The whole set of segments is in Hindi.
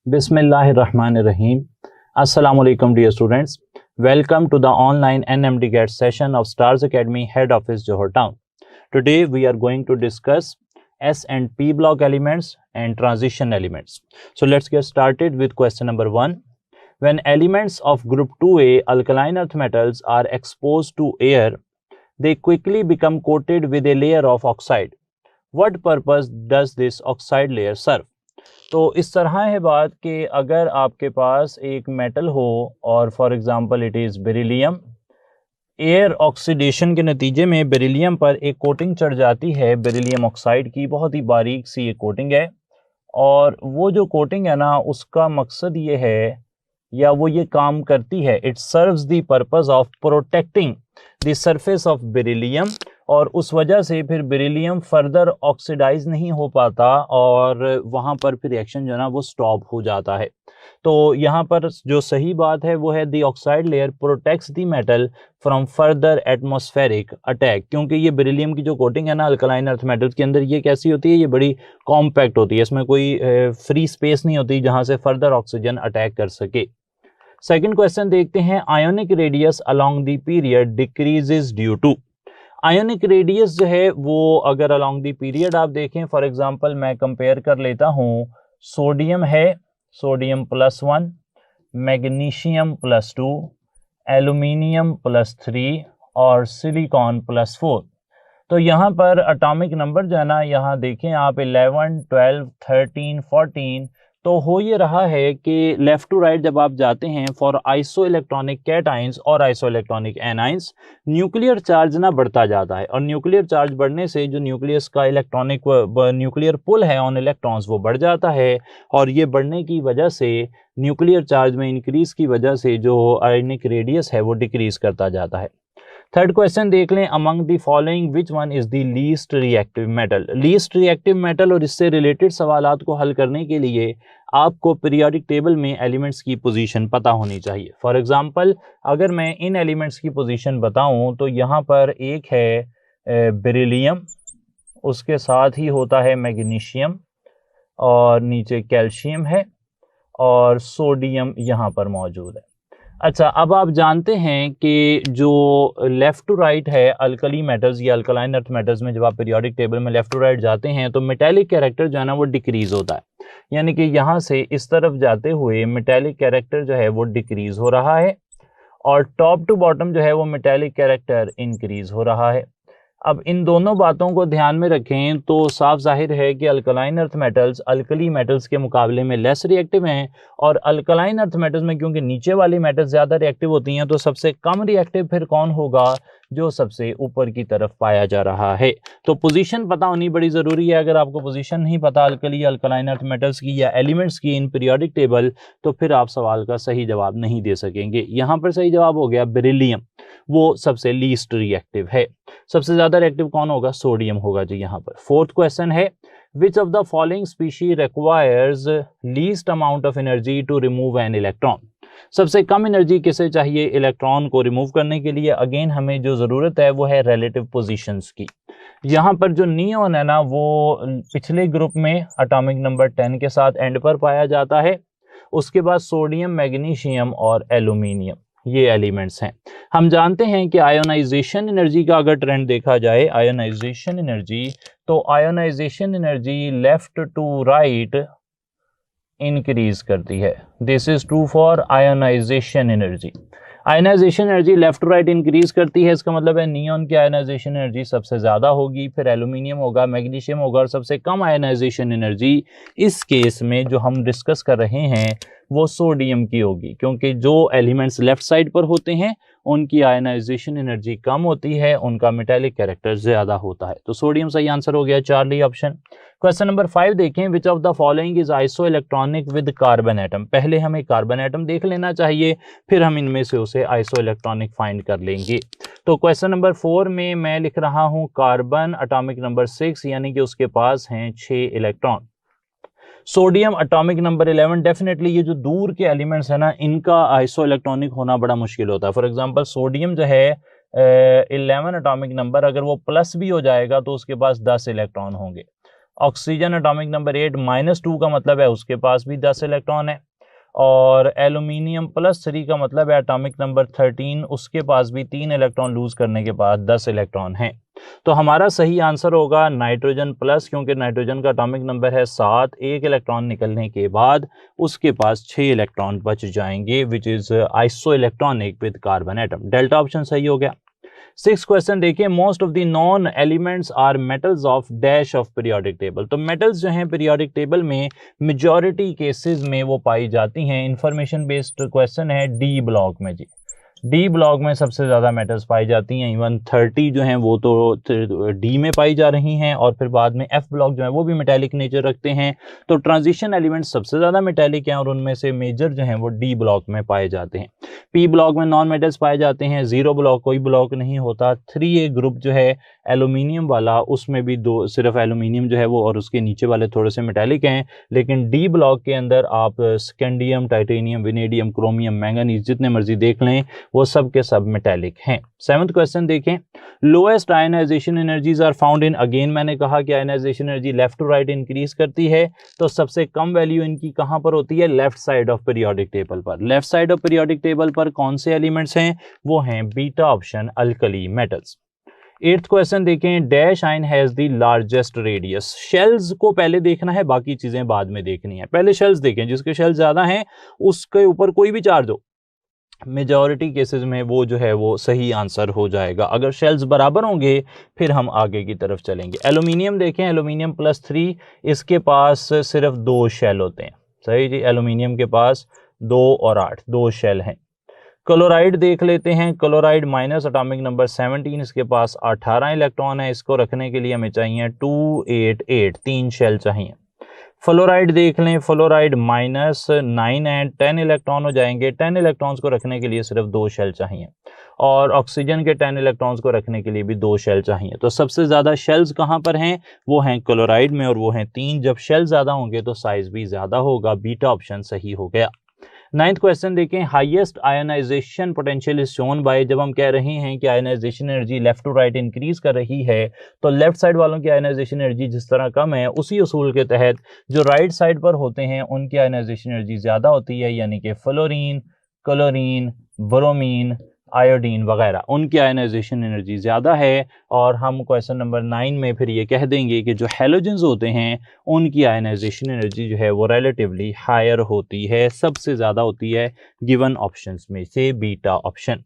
Bismillahirrahmanirrahim. Assalamu alaikum dear students. Welcome to the online NMD GAT session of Stars Academy Head Office Johor Town. Today we are going to discuss S and P block elements and transition elements. So let's get started with question number 1. When elements of group 2A alkaline earth metals are exposed to air, they quickly become coated with a layer of oxide. What purpose does this oxide layer serve? तो इस तरह है बात कि अगर आपके पास एक मेटल हो और for example it is beryllium, air oxidation के नतीजे में बेरिलियम पर एक कोटिंग चढ़ जाती है बेरिलियम ऑक्साइड की, बहुत ही बारीक सी एक कोटिंग है। और वो जो कोटिंग है ना, उसका मकसद ये है या वो ये काम करती है, it serves the purpose of protecting the surface of beryllium, और उस वजह से फिर बेरिलियम फर्दर ऑक्सीडाइज नहीं हो पाता और वहाँ पर फिर रिएक्शन जो है ना वो स्टॉप हो जाता है। तो यहाँ पर जो सही बात है वो है the oxide layer protects the metal from further atmospheric attack, क्योंकि ये बेरिलियम की जो कोटिंग है ना अल्कलाइन अर्थ मेटल्स के अंदर, ये कैसी होती है, ये बड़ी कॉम्पैक्ट होती है, इसमें कोई फ्री स्पेस नहीं होती जहाँ से फर्दर ऑक्सीजन अटैक कर सके। सेकेंड क्वेश्चन देखते हैं, ionic radius along the period decreases due to. Ionic radius जो है वो अगर अलोंग द पीरियड आप देखें, फॉर एग्जांपल मैं कंपेयर कर लेता हूँ, सोडियम है, सोडियम +1, मैग्नीशियम +2, एल्यूमिनियम +3 और सिलिकॉन +4। तो यहाँ पर एटॉमिक नंबर जो है ना, यहाँ देखें आप 11, 12, 13, 14, तो हो ये रहा है कि लेफ़्ट टू राइट जब आप जाते हैं फॉर आइसो इलेक्ट्रॉनिक कैटाइंस और iso electronic anions, nuclear charge ना बढ़ता जाता है, और न्यूक्लियर चार्ज बढ़ने से जो न्यूक्लियस का इलेक्ट्रॉनिक न्यूक्लियर पुल है ऑन इलेक्ट्रॉन्स वो बढ़ जाता है, और ये बढ़ने की वजह से न्यूक्लियर चार्ज में इंक्रीज की वजह से जो आयोनिक रेडियस है वो डिक्रीज करता जाता है। थर्ड क्वेश्चन देख लें, among the following which one is the least reactive metal. Least reactive metal और इससे रिलेटेड सवालात को हल करने के लिए आपको पीरियोडिक टेबल में एलिमेंट्स की पोजीशन पता होनी चाहिए। फॉर एग्जांपल अगर मैं इन एलिमेंट्स की पोजीशन बताऊं तो यहाँ पर एक है बेरिलियम, उसके साथ ही होता है मैग्नीशियम, और नीचे कैल्शियम है, और सोडियम यहाँ पर मौजूद है। अच्छा, अब आप जानते हैं कि जो लेफ़्ट टू राइट है अल्कली मेटल्स या अल्कलाइन अर्थ मेटल्स में, जब आप पीरियोडिक टेबल में लेफ़्ट टू राइट जाते हैं तो मेटालिक कैरेक्टर जो है ना वो डिक्रीज होता है, यानी कि यहाँ से इस तरफ जाते हुए मेटालिक कैरेक्टर जो है वो डिक्रीज हो रहा है, और टॉप टू बॉटम जो है वो मेटालिक कैरेक्टर इंक्रीज हो रहा है। अब इन दोनों बातों को ध्यान में रखें तो साफ जाहिर है कि alkaline earth metals alkali metals के मुकाबले में लेस रिएक्टिव हैं, और अल्कलाइन अर्थ मेटल्स में क्योंकि नीचे वाली मेटल्स ज़्यादा रिएक्टिव होती हैं तो सबसे कम रिएक्टिव फिर कौन होगा, जो सबसे ऊपर की तरफ पाया जा रहा है। तो पोजीशन पता होनी बड़ी ज़रूरी है। अगर आपको पोजीशन नहीं पता अल्कली अल्कलाइन अर्थ मेटल्स की या एलिमेंट्स की इन पीरियोडिक टेबल, तो फिर आप सवाल का सही जवाब नहीं दे सकेंगे। यहाँ पर सही जवाब हो गया बेरिलियम, वो सबसे लीस्ट रिएक्टिव है। सबसे ज़्यादा रिएक्टिव कौन होगा, सोडियम होगा जी यहाँ पर। फोर्थ क्वेश्चन है, which of the following species requires least amount of energy to remove an electron. सबसे कम एनर्जी किसे चाहिए इलेक्ट्रॉन को रिमूव करने के लिए। अगेन हमें जो ज़रूरत है वो है रिलेटिव पोजीशंस की। यहाँ पर जो नियोन है ना वो पिछले ग्रुप में एटॉमिक नंबर 10 के साथ एंड पर पाया जाता है, उसके बाद सोडियम, मैग्नीशियम और एल्यूमिनियम, ये एलिमेंट्स हैं। हम जानते हैं कि आयोनाइजेशन एनर्जी का अगर ट्रेंड देखा जाए, आयोनाइजेशन एनर्जी, तो ionization energy left to right increase करती है। This is true for ionization energy. Ionization energy left to right increase करती है, इसका मतलब है नियॉन की आयोनाइजेशन एनर्जी सबसे ज़्यादा होगी, फिर एल्यूमिनियम होगा, मैग्नीशियम होगा, और सबसे कम आयोनाइजेशन एनर्जी इस केस में जो हम डिस्कस कर रहे हैं वो सोडियम की होगी, क्योंकि जो एलिमेंट्स लेफ्ट साइड पर होते हैं उनकी आयनाइजेशन एनर्जी कम होती है, उनका मेटालिक कैरेक्टर ज़्यादा होता है। तो सोडियम सही आंसर हो गया, चार्ली ऑप्शन। क्वेश्चन नंबर 5 देखें, विच of the following is iso electronic with carbon atom. पहले हमें कार्बन एटम देख लेना चाहिए, फिर हम इनमें से उसे आइसो इलेक्ट्रॉनिक फाइंड कर लेंगे। तो क्वेश्चन नंबर 4 में मैं लिख रहा हूँ कार्बन एटॉमिक नंबर 6, यानी कि उसके पास हैं 6 electron. Sodium atomic number 11, definitely ये जो दूर के एलिमेंट्स है ना इनका आइसो इलेक्ट्रॉनिक होना बड़ा मुश्किल होता है। फॉर एग्जांपल सोडियम जो है 11 एटॉमिक नंबर, अगर वो प्लस भी हो जाएगा तो उसके पास 10 इलेक्ट्रॉन होंगे, ऑक्सीजन एटॉमिक नंबर 8 -2 का मतलब है उसके पास भी 10 इलेक्ट्रॉन है, और एल्यूमिनियम +3 का मतलब है एटॉमिक नंबर 13, उसके पास भी 3 इलेक्ट्रॉन लूज करने के बाद 10 इलेक्ट्रॉन हैं। तो हमारा सही आंसर होगा नाइट्रोजन प्लस, क्योंकि नाइट्रोजन का एटॉमिक नंबर है 7, 1 इलेक्ट्रॉन निकलने के बाद उसके पास 6 इलेक्ट्रॉन बच जाएंगे, which is iso electronic with carbon atom. Delta option सही हो गया। 6 क्वेश्चन देखिए, most of the non elements are metals of dash of periodic table. तो मेटल्स जो हैं पीरियोडिक टेबल में मेजॉरिटी केसेस में वो पाई जाती हैं। इंफॉर्मेशन बेस्ड क्वेश्चन है डी ब्लॉक में जी। डी ब्लॉक में सबसे ज़्यादा मेटल्स पाई जाती हैं, इवन 30 जो हैं वो तो डी में पाई जा रही हैं, और फिर बाद में एफ ब्लॉक जो है वो भी मेटेलिक नेचर रखते हैं। तो ट्रांजिशन एलिमेंट्स सबसे ज़्यादा मेटेलिक हैं और उनमें से मेजर जो हैं वो डी ब्लॉक में पाए जाते हैं। पी ब्लॉक में नॉन मेटल्स पाए जाते हैं, जीरो ब्लॉक कोई ब्लॉक नहीं होता। 3A ग्रुप जो है एल्यूमिनियम वाला, उसमें भी सिर्फ एल्यूमिनियम जो है वो और उसके नीचे वाले थोड़े से मेटेलिक हैं। लेकिन डी ब्लॉक के अंदर आप स्कैंडियम, टाइटेनियम, विनेडियम, क्रोमियम, मैंगनीज जितने मर्जी देख लें, वो सब के सब मेटेलिक हैं। 7th क्वेश्चन देखें, lowest ionization energies are found in. Again मैंने कहा कि ionization energy left to right increase करती है, तो सबसे कम वैल्यू इनकी कहां पर होती है? Left side of periodic table पर। Left side of periodic table पर कौन से एलिमेंट्स हैं? वो हैं beta option alkali metals. 8th question देखें, dash ion has the largest radius. Shells को पहले देखना है, बाकी चीजें बाद में देखनी है। पहले शेल्स देखें, जिसके शेल्स ज्यादा हैं उसके ऊपर कोई भी चार्ज हो, मेजॉरिटी केसेस में वो जो है वो सही आंसर हो जाएगा। अगर शेल्स बराबर होंगे फिर हम आगे की तरफ चलेंगे। एल्यूमिनियम देखें, एल्यूमिनियम +3, इसके पास सिर्फ 2 शेल होते हैं। सही जी, एल्यूमिनियम के पास 2 और 8 2 शेल हैं। क्लोराइड देख लेते हैं, क्लोराइड माइनस एटॉमिक नंबर 17, इसके पास 18 इलेक्ट्रॉन है। इसको रखने के लिए हमें चाहिए 2, 8, 8, 3 शेल चाहिए। फ्लोराइड देख लें, फ्लोराइड -9 एंड 10 इलेक्ट्रॉन हो जाएंगे। 10 इलेक्ट्रॉन्स को रखने के लिए सिर्फ 2 शेल चाहिए, और ऑक्सीजन के 10 इलेक्ट्रॉन्स को रखने के लिए भी 2 शेल चाहिए। तो सबसे ज़्यादा शेल्स कहाँ पर हैं? वो हैं क्लोराइड में, और वो हैं 3। जब शेल ज़्यादा होंगे तो साइज भी ज़्यादा होगा। बीटा ऑप्शन सही हो गया। 9th क्वेश्चन देखें, highest ionization potential is shown by. जब हम कह रहे हैं कि ionization energy left to right increase कर रही है, तो लेफ्ट साइड वालों की आयनाइजेशन एनर्जी जिस तरह कम है, उसी उसूल के तहत जो राइट साइड पर होते हैं उनकी आयनाइजेशन एनर्जी ज़्यादा होती है, यानी कि फ्लोरीन, क्लोरीन, ब्रोमीन, आयोडीन वगैरह, उनकी आयनाइजेशन एनर्जी ज़्यादा है। और हम क्वेश्चन नंबर 9 में फिर ये कह देंगे कि जो हैलोजेंस होते हैं उनकी आयनाइजेशन एनर्जी जो है वो रिलेटिवली हायर होती है, सबसे ज़्यादा होती है गिवन ऑप्शंस में से बीटा ऑप्शन।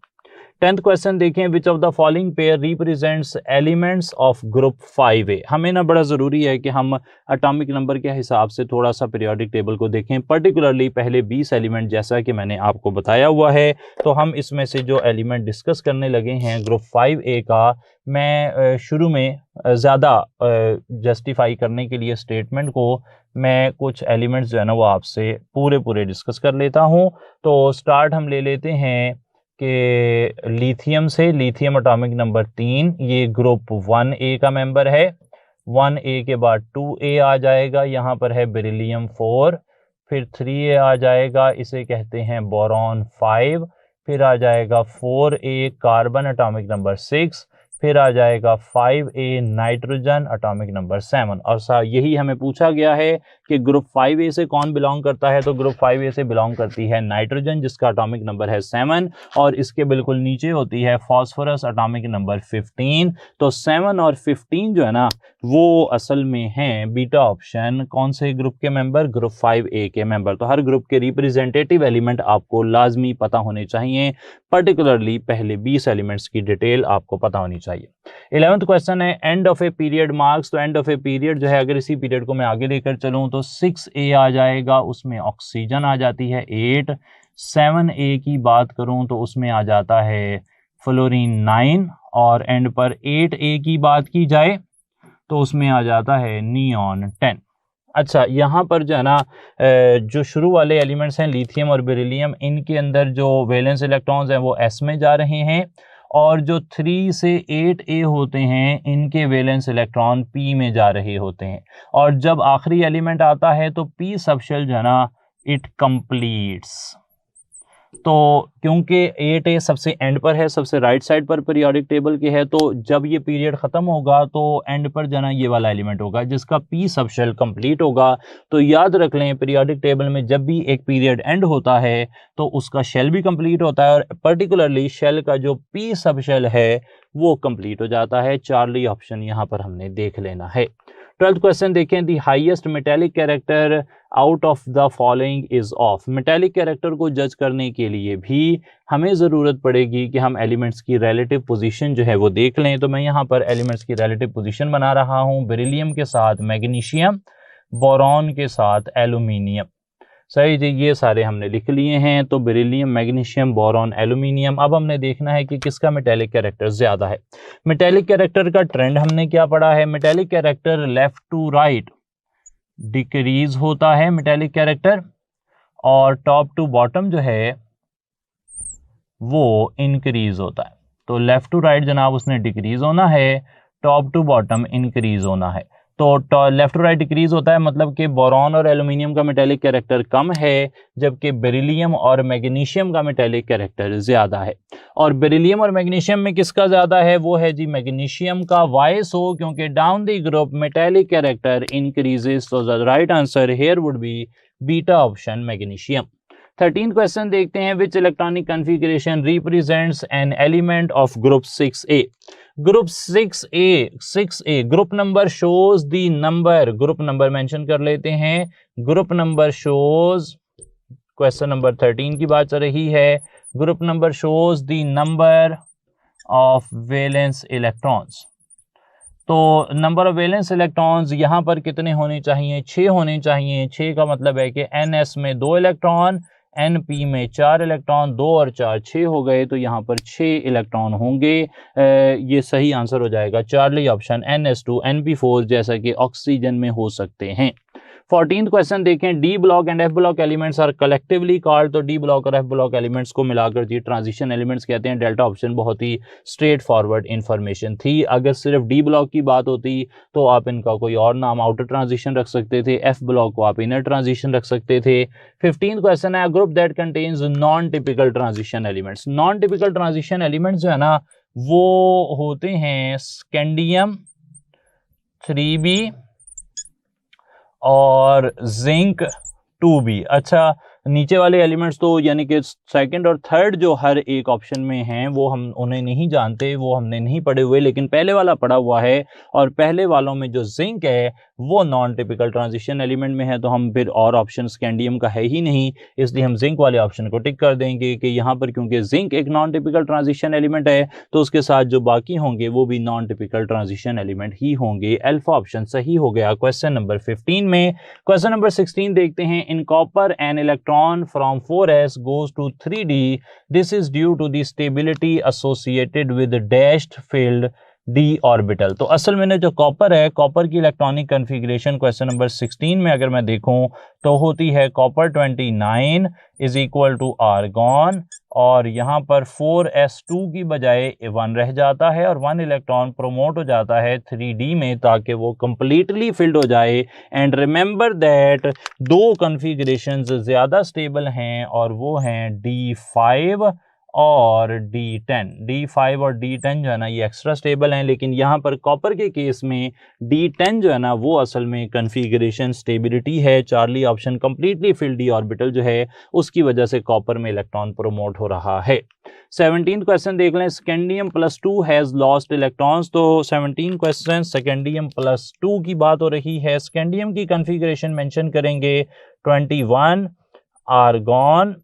10th क्वेश्चन देखें, विच of the following pair represents elements of group 5A। हमें ना बड़ा ज़रूरी है कि हम एटॉमिक नंबर के हिसाब से थोड़ा सा पीरियोडिक टेबल को देखें, पर्टिकुलरली पहले 20 एलिमेंट जैसा कि मैंने आपको बताया हुआ है। तो हम इसमें से जो एलिमेंट डिस्कस करने लगे हैं ग्रुप 5A का, मैं शुरू में ज़्यादा जस्टिफाई करने के लिए स्टेटमेंट को मैं कुछ एलिमेंट्स जो है ना वो आपसे पूरे डिस्कस कर लेता हूँ। तो स्टार्ट हम ले लेते हैं कि लिथियम से। लिथियम एटॉमिक नंबर 3, ये ग्रुप 1A का मेंबर है। 1A के बाद 2A आ जाएगा, यहाँ पर है बेरिलियम 4, फिर 3A आ जाएगा, इसे कहते हैं बोरॉन 5, फिर आ जाएगा 4A कार्बन एटॉमिक नंबर 6, फिर आ जाएगा 5A नाइट्रोजन एटॉमिक नंबर 7। और यही हमें पूछा गया है कि ग्रुप 5A से कौन बिलोंग करता है, तो ग्रुप 5A से बिलोंग करती है नाइट्रोजन, जिसका एटॉमिक नंबर है 7, और इसके बिल्कुल नीचे होती है फास्फोरस एटॉमिक नंबर 15। तो 7 और 15 जो है ना वो असल में हैं बीटा ऑप्शन कौन से ग्रुप के मेंबर? ग्रुप 5A के मेंबर। तो हर ग्रुप के रिप्रेजेंटेटिव एलिमेंट आपको लाजमी पता होने चाहिए, पर्टिकुलरली पहले 20 एलिमेंट्स की डिटेल आपको पता होनी चाहिए। 11th क्वेश्चन है, end of a period marks. तो एंड ऑफ ए पीरियड जो है, अगर इसी पीरियड को मैं आगे लेकर चलूं तो 6A आ जाएगा, उसमें ऑक्सीजन आ जाती है 8। 7A की बात करूं तो उसमें आ जाता है फ्लोरीन 9, और एंड पर 8A की बात की जाए तो उसमें आ जाता है नियॉन 10। अच्छा, यहाँ पर जो है ना जो शुरू वाले एलिमेंट्स हैं लिथियम और बेरिलियम, इनके अंदर जो वैलेंस इलेक्ट्रॉन्स हैं वो s में जा रहे हैं, और जो 3 से 8A होते हैं इनके वैलेंस इलेक्ट्रॉन p में जा रहे होते हैं। और जब आखिरी एलिमेंट आता है तो p सबशेल जो है ना इट कंप्लीट्स। तो क्योंकि 8A सबसे एंड पर है, सबसे राइट साइड पर पीरियोडिक टेबल के है, तो जब ये पीरियड ख़त्म होगा तो एंड पर जाना ये वाला एलिमेंट होगा जिसका P सब शेल कंप्लीट होगा। तो याद रख लें पीरियोडिक टेबल में जब भी एक पीरियड एंड होता है तो उसका शेल भी कंप्लीट होता है और पर्टिकुलरली शेल का जो P सब शेल है वो कंप्लीट हो जाता है। चार्ली ऑप्शन यहाँ पर हमने देख लेना है। 12th क्वेश्चन देखें, the highest metallic character out of the following is of. Metallic character को जज करने के लिए भी हमें ज़रूरत पड़ेगी कि हम एलिमेंट्स की रिलेटिव पोजीशन जो है वो देख लें। तो मैं यहाँ पर एलिमेंट्स की रिलेटिव पोजीशन बना रहा हूँ, बेरिलियम के साथ मैग्नीशियम, बोरॉन के साथ एल्यूमिनियम। सही जी, ये सारे हमने लिख लिए हैं। तो बेरिलियम, मैग्नीशियम, बोरॉन, एल्यूमिनियम। अब हमने देखना है कि किसका मेटेलिक कैरेक्टर ज़्यादा है। मेटेलिक कैरेक्टर का ट्रेंड हमने क्या पढ़ा है, metallic character left to right decrease होता है मेटेलिक कैरेक्टर, और टॉप टू बॉटम जो है वो इंक्रीज होता है। तो लेफ्ट टू राइट जनाब उसने डिक्रीज होना है, टॉप टू बॉटम इंक्रीज होना है। तो लेफ्ट टू राइट डिक्रीज होता है मतलब कि बोरॉन और एल्यूमिनियम का मेटेलिक कैरेक्टर कम है, जबकि बेरिलियम और मैग्नीशियम का मेटेलिक कैरेक्टर ज़्यादा है। और बेरिलियम और मैग्नीशियम में किसका ज़्यादा है, वो है जी मैग्नीशियम का। वाई सो, क्योंकि down the group metallic character increases. तो the right answer here would be beta option magnesium. 13th question देखते हैं, which electronic configuration represents an element of group 6A। Group 6A group number shows the number, group number mention कर लेते हैं। Group number shows, question number 13 की बात चल रही है। Group number shows the number of valence electrons. तो नंबर ऑफ वैलेंस इलेक्ट्रॉन्स यहाँ पर कितने होने चाहिए, 6 होने चाहिए। 6 का मतलब है कि NS में 2 इलेक्ट्रॉन, NP में 4 इलेक्ट्रॉन, 2 और 4 6 हो गए, तो यहाँ पर 6 इलेक्ट्रॉन होंगे। ये सही आंसर हो जाएगा चार्ली ऑप्शन, NS2 NP4 जैसा कि ऑक्सीजन में हो सकते हैं। 14th क्वेश्चन देखें, D block and F block elements are collectively called. तो डी ब्लॉक और एफ ब्लॉक एलिमेंट्स को मिलाकर जी ट्रांजिशन एलिमेंट्स कहते हैं। डेल्टा ऑप्शन बहुत ही स्ट्रेट फॉरवर्ड इंफॉर्मेशन थी। अगर सिर्फ डी ब्लॉक की बात होती तो आप इनका कोई और नाम आउटर ट्रांजिशन रख सकते थे, एफ ब्लॉक को आप इनर ट्रांजिशन रख सकते थे। 15th क्वेश्चन है, group that contains non typical transition elements. Non typical transition elements जो है ना वो होते हैं स्कैंडियम 3B और जिंक 2B। अच्छा, नीचे वाले एलिमेंट्स तो यानी कि सेकंड और थर्ड जो हर एक ऑप्शन में हैं वो हम उन्हें नहीं जानते, वो हमने नहीं पढ़े हुए, लेकिन पहले वाला पढ़ा हुआ है। और पहले वालों में जो जिंक है वो नॉन टिपिकल ट्रांजिशन एलिमेंट में है, तो हम फिर और ऑप्शन स्कैंडियम का है ही नहीं, इसलिए हम जिंक वाले ऑप्शन को टिक कर देंगे कि यहाँ पर क्योंकि जिंक एक नॉन टिपिकल ट्रांजिशन एलिमेंट है तो उसके साथ जो बाकी होंगे वो भी नॉन टिपिकल ट्रांजिशन एलिमेंट ही होंगे। अल्फा ऑप्शन सही हो गया क्वेश्चन नंबर 15 में। क्वेश्चन नंबर 16 देखते हैं, in copper an electron from 4s goes to 3d. This is due to the stability associated with dashed filled d orbital। तो असल में जो कॉपर है, कॉपर की इलेक्ट्रॉनिक कन्फिग्रेशन क्वेश्चन नंबर 16 में अगर मैं देखूं तो होती है copper 29 is equal to argon, और यहाँ पर 4s2 की बजाय 1 रह जाता है और 1 इलेक्ट्रॉन प्रोमोट हो जाता है 3d में ताकि वो कंप्लीटली फिल्ड हो जाए। एंड रिमेंबर दैट दो कन्फिग्रेशंस ज़्यादा स्टेबल हैं और वो हैं D5 और D10। D5 और D10 जो है ना ये एक्स्ट्रा स्टेबल हैं, लेकिन यहाँ पर कॉपर के केस में D10 जो है ना वो असल में कन्फिग्रेशन स्टेबिलिटी है। Charlie option completely filled D orbital जो है उसकी वजह से कॉपर में इलेक्ट्रॉन प्रोमोट हो रहा है। 17th क्वेश्चन देख लें, स्कैंडियम +2 हैज़ लॉस्ट इलेक्ट्रॉन्स। तो 17 क्वेश्चन स्कैंडियम +2 की बात हो रही है। स्कैंडियम की कन्फिग्रेशन मेंशन करेंगे 21 आर्गॉन,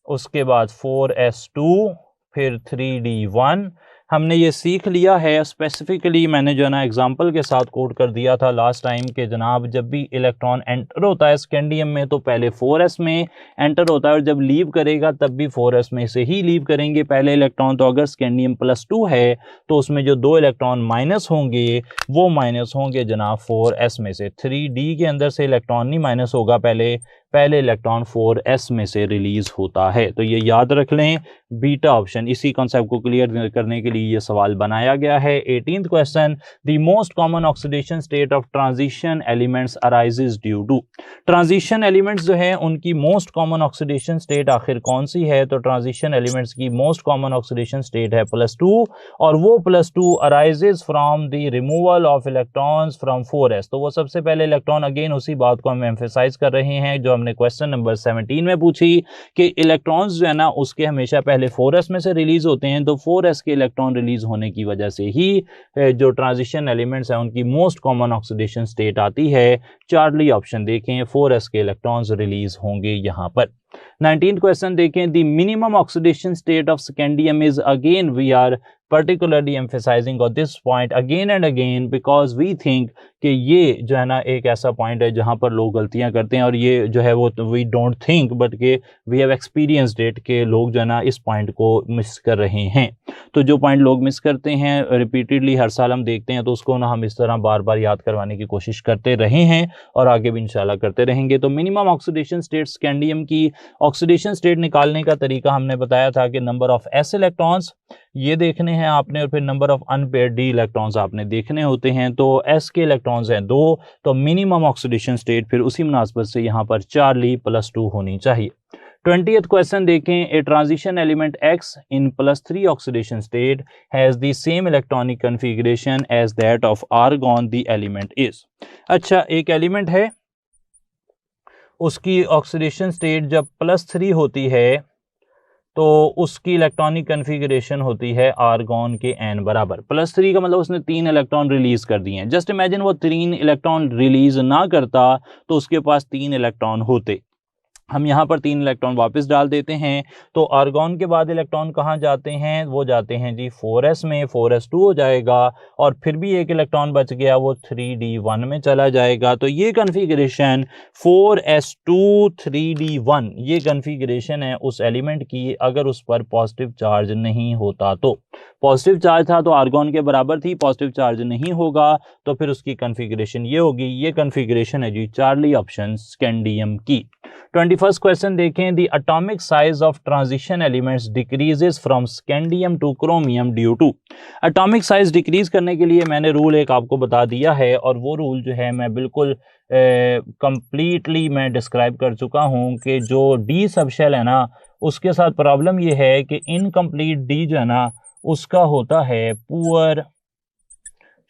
उसके बाद 4s2, फिर 3d1। हमने ये सीख लिया है स्पेसिफिकली, मैंने जो है ना एग्जांपल के साथ कोड कर दिया था लास्ट टाइम के जनाब, जब भी इलेक्ट्रॉन एंटर होता है स्कैंडियम में तो पहले 4s में एंटर होता है और जब लीव करेगा तब भी 4s में से ही लीव करेंगे पहले इलेक्ट्रॉन। तो अगर स्कैंडियम +2 है तो उसमें जो 2 इलेक्ट्रॉन माइनस होंगे वो माइनस होंगे जनाब 4s में से। 3d के अंदर से इलेक्ट्रॉन नहीं माइनस होगा, पहले पहले इलेक्ट्रॉन 4s में से रिलीज होता है। तो ये याद रख लें, बीटा ऑप्शन। इसी कॉन्सेप्ट को क्लियर करने के लिए ये सवाल बनाया गया है। 18th question, the most common oxidation state of transition elements arises due to. Transition elements जो है उनकी मोस्ट कॉमन ऑक्सीडेशन स्टेट आखिर कौन सी है? तो ट्रांजिशन एलिमेंट्स की मोस्ट कॉमन ऑक्सीडेशन स्टेट है +2, और वो +2 arises from the removal of electrons from 4s। तो वो सबसे पहले इलेक्ट्रॉन, अगेन उसी बात को हम एम्फेसाइज कर रहे हैं जो हमने क्वेश्चन नंबर 17 में पूछी कि इलेक्ट्रॉन्स जो है ना उसके हमेशा पहले 4s में से रिलीज होते हैं। तो 4s के इलेक्ट्रॉन रिलीज होने की वजह से ही जो ट्रांजिशन एलिमेंट्स हैं उनकी मोस्ट कॉमन ऑक्सीडेशन स्टेट आती है। चार्ली ऑप्शन देखें, 4s के इलेक्ट्रॉन्स रिलीज होंगे यहाँ पर। 19th क्वेश्चन देखें, the minimum oxidation state of scandium is, again we are particularly emphasizing on this point again and again because we think कि ये जो है ना एक ऐसा पॉइंट है जहाँ पर लोग गलतियाँ करते हैं, और ये जो है वो वी डोंट थिंक बट के वी हैव एक्सपीरियंस्ड इट कि लोग जो है ना इस पॉइंट को मिस कर रहे हैं। तो जो पॉइंट लोग मिस करते हैं रिपीटेडली हर साल हम देखते हैं, तो उसको ना हम इस तरह बार बार याद करवाने की कोशिश करते रहे हैं और आगे भी इंशाल्लाह करते रहेंगे। तो मिनिमम ऑक्सीडेशन स्टेट स्कैंडियम की ऑक्सीडेशन स्टेट निकालने का तरीका हमने बताया था कि नंबर ऑफ s इलेक्ट्रॉन्स ये देखने हैं आपने, और फिर number of unpaired d electrons आपने देखने होते हैं। तो s के इलेक्ट्रॉन्स हैं 2, तो मिनिमम ऑक्सीडेशन स्टेट फिर उसी मुनासबत से यहाँ पर चार्ली +2 होनी चाहिए। 20th क्वेश्चन देखें, a transition element X in +3 oxidation state has the same electronic configuration as that of argon the element is. अच्छा, एक एलिमेंट है, उसकी ऑक्सीडेशन स्टेट जब +3 होती है तो उसकी इलेक्ट्रॉनिक कन्फिगरेशन होती है आर्गॉन के n बराबर। +3 का मतलब उसने 3 इलेक्ट्रॉन रिलीज कर दिए हैं। जस्ट इमेजिन वो 3 इलेक्ट्रॉन रिलीज ना करता तो उसके पास 3 इलेक्ट्रॉन होते। हम यहाँ पर 3 इलेक्ट्रॉन वापस डाल देते हैं, तो आर्गॉन के बाद इलेक्ट्रॉन कहाँ जाते हैं? वो जाते हैं जी 4s में, 4s2 हो जाएगा, और फिर भी एक इलेक्ट्रॉन बच गया, वो 3d1 में चला जाएगा। तो ये कन्फिगरेशन 4s2 3d1 ये कन्फिगरेशन है उस एलिमेंट की अगर उस पर पॉजिटिव चार्ज नहीं होता। तो पॉजिटिव चार्ज था तो आर्गॉन के बराबर थी, पॉजिटिव चार्ज नहीं होगा तो फिर उसकी कन्फिगरेशन ये होगी। ये कन्फिगरेशन है जी चार्ली ऑप्शन स्कैंडियम की। 21st क्वेश्चन देखें, the atomic size of transition elements decreases from scandium to chromium due to. Atomic size decrease करने के लिए मैंने रूल एक आपको बता दिया है, और वो रूल जो है मैं बिल्कुल कंप्लीटली मैं डिस्क्राइब कर चुका हूँ कि जो डी सबशेल है ना उसके साथ प्रॉब्लम ये है कि इनकम्प्लीट डी जो है ना उसका होता है पुअर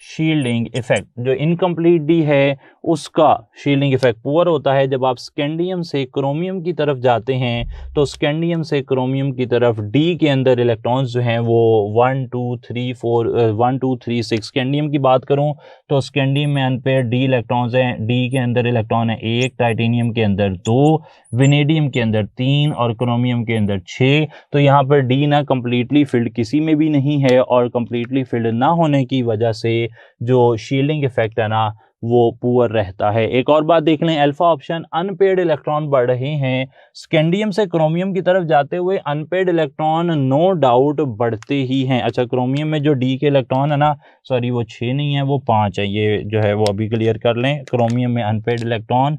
शील्डिंग इफेक्ट। जो इनकम्प्लीट डी है उसका शील्डिंग इफेक्ट पुअर होता है। जब आप स्कैंडियम से क्रोमियम की तरफ जाते हैं तो स्कैंडियम से क्रोमियम की तरफ डी के अंदर इलेक्ट्रॉन्स जो हैं वो 1 2 3 4 1 2 3 6। स्कैंडियम की बात करूं तो स्कैंडियम में अनपेयर्ड डी इलेक्ट्रॉन्स हैं। डी के अंदर इलेक्ट्रॉन है 1, टाइटेनियम के अंदर 2, वेनेडियम के अंदर 3 और क्रोमियम के अंदर 6। तो यहाँ पर डी ना कम्प्लीटली फिल्ड किसी में भी नहीं है, और कम्प्लीटली फिल्ड ना होने की वजह से जो शील्डिंग इफेक्ट है ना वो पुअर रहता है। एक और बात देख लें, अल्फा ऑप्शन अनपेयर्ड इलेक्ट्रॉन बढ़ रहे हैं। स्कैंडियम से क्रोमियम की तरफ जाते हुए अनपेयर्ड इलेक्ट्रॉन नो डाउट बढ़ते ही हैं। अच्छा, क्रोमियम में जो डी के इलेक्ट्रॉन है ना, सॉरी वो 6 नहीं है वो 5 है, ये जो है वो अभी क्लियर कर लें। क्रोमियम में अनपेयर्ड इलेक्ट्रॉन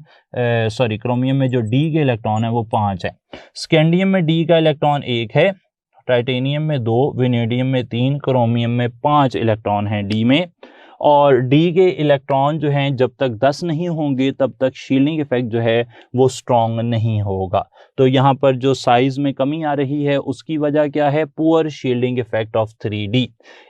सॉरी क्रोमियम में जो डी के इलेक्ट्रॉन है वो 5 है। स्कैंडियम में डी का इलेक्ट्रॉन 1 है, टाइटेनियम में 2, वेनेडियम में 3, क्रोमियम में 5 इलेक्ट्रॉन हैं डी में। और डी के इलेक्ट्रॉन जो हैं जब तक 10 नहीं होंगे तब तक शील्डिंग इफेक्ट जो है वो स्ट्रॉन्ग नहीं होगा। तो यहाँ पर जो साइज में कमी आ रही है उसकी वजह क्या है? Poor shielding effect of 3D।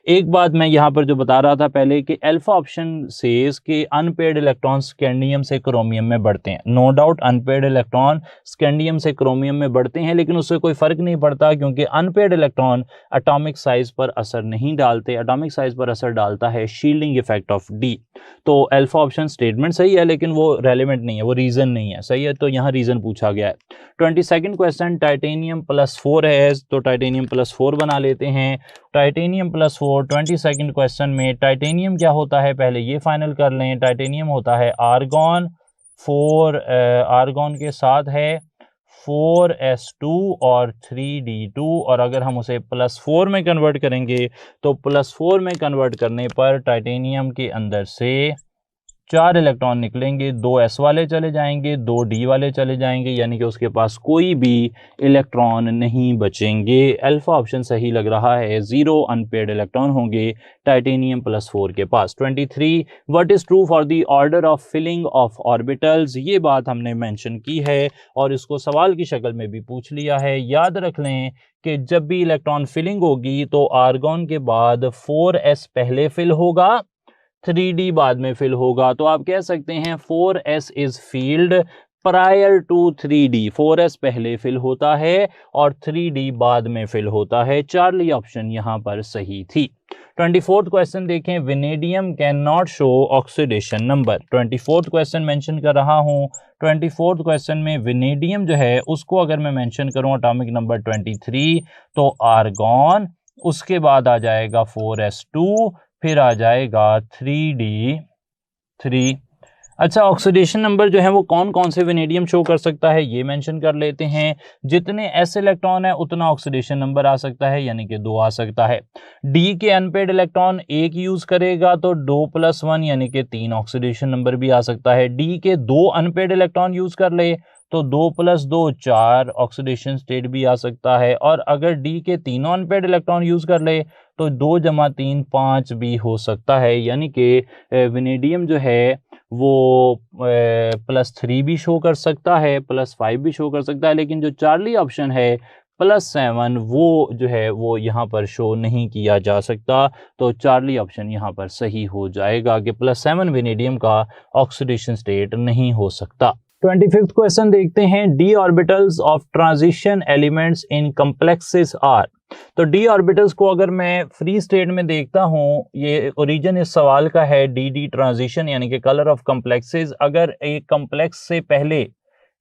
एक बात मैं यहाँ पर जो बता रहा था पहले कि अल्फा ऑप्शन सेज के अनपेयर्ड इलेक्ट्रॉन स्कैंडियम से क्रोमियम में बढ़ते हैं। No doubt unpaired electron scandium से क्रोमियम में बढ़ते हैं, लेकिन उससे कोई फर्क नहीं पड़ता क्योंकि अनपेयर्ड इलेक्ट्रॉन एटॉमिक साइज पर असर नहीं डालते। एटॉमिक साइज पर असर डालता है शील्डिंग इफेक्ट ऑफ डी। तो अल्फा ऑप्शन स्टेटमेंट सही है लेकिन वो रेलेवेंट नहीं है, वो रीजन नहीं है। सही है, तो यहाँ रीजन पूछा गया है। 22nd क्वेश्चन, टाइटेनियम +4 है तो टाइटेनियम +4 बना लेते हैं। टाइटेनियम +4 22nd क्वेश्चन में टाइटेनियम क्या होता है पहले ये फाइनल कर लें। टाइटेनियम होता है आर्गॉन 4, आर्गॉन के साथ है 4s2 और 3d2, और अगर हम उसे +4 में कन्वर्ट करेंगे तो +4 में कन्वर्ट करने पर टाइटेनियम के अंदर से 4 इलेक्ट्रॉन निकलेंगे, 2 s वाले चले जाएंगे, 2 d वाले चले जाएंगे, यानी कि उसके पास कोई भी इलेक्ट्रॉन नहीं बचेंगे। अल्फा ऑप्शन सही लग रहा है, 0 अनपेयर्ड इलेक्ट्रॉन होंगे टाइटेनियम +4 के पास। 23 what is true for the order of filling of orbitals, ये बात हमने मेंशन की है और इसको सवाल की शक्ल में भी पूछ लिया है। याद रख लें कि जब भी इलेक्ट्रॉन फिलिंग होगी तो आर्गॉन के बाद 4s पहले फिल होगा, 3d बाद में फिल होगा। तो आप कह सकते हैं 4s is field prior to 3d, 4s पहले फिल होता है और 3d बाद में फिल होता है। चार्ली ऑप्शन यहाँ पर सही थी। 24th क्वेश्चन देखें, vanadium can not show oxidation number. 24th question mention कर रहा हूँ। 24th क्वेश्चन में वेनेडियम जो है उसको अगर मैं मेंशन करूँ एटॉमिक नंबर 23, तो आर्गॉन, उसके बाद आ जाएगा 4s2, फिर आ जाएगा 3d3। अच्छा, ऑक्सीडेशन नंबर जो है वो कौन कौन से वेनेडियम शो कर सकता है ये मेंशन कर लेते हैं। जितने s इलेक्ट्रॉन है उतना ऑक्सीडेशन नंबर आ सकता है, यानी कि 2 आ सकता है। d के अनपेड इलेक्ट्रॉन 1 यूज करेगा तो 2+1 यानी कि 3 ऑक्सीडेशन नंबर भी आ सकता है। d के 2 अनपेड इलेक्ट्रॉन यूज कर ले तो 2+2 4 ऑक्सीडेशन स्टेट भी आ सकता है। और अगर d के तीनों अनपेड इलेक्ट्रॉन यूज कर ले तो 2 + 3 5 भी हो सकता है, यानी कि वेनेडियम जो है वो +3 भी शो कर सकता है, +5 भी शो कर सकता है, लेकिन जो चार्ली ऑप्शन है +7 वो जो है वो यहाँ पर शो नहीं किया जा सकता। तो चार्ली ऑप्शन यहाँ पर सही हो जाएगा कि +7 वेनेडियम का ऑक्सीडेशन स्टेट नहीं हो सकता। 25th क्वेश्चन देखते हैं, D orbitals of transition elements in complexes are. तो डी ऑर्बिटल्स को अगर मैं फ्री स्टेट में देखता हूं, ये ओरिजिन इस सवाल का है, डी ट्रांजिशन यानी कि कलर ऑफ कॉम्प्लेक्सेस। अगर एक कॉम्प्लेक्स से पहले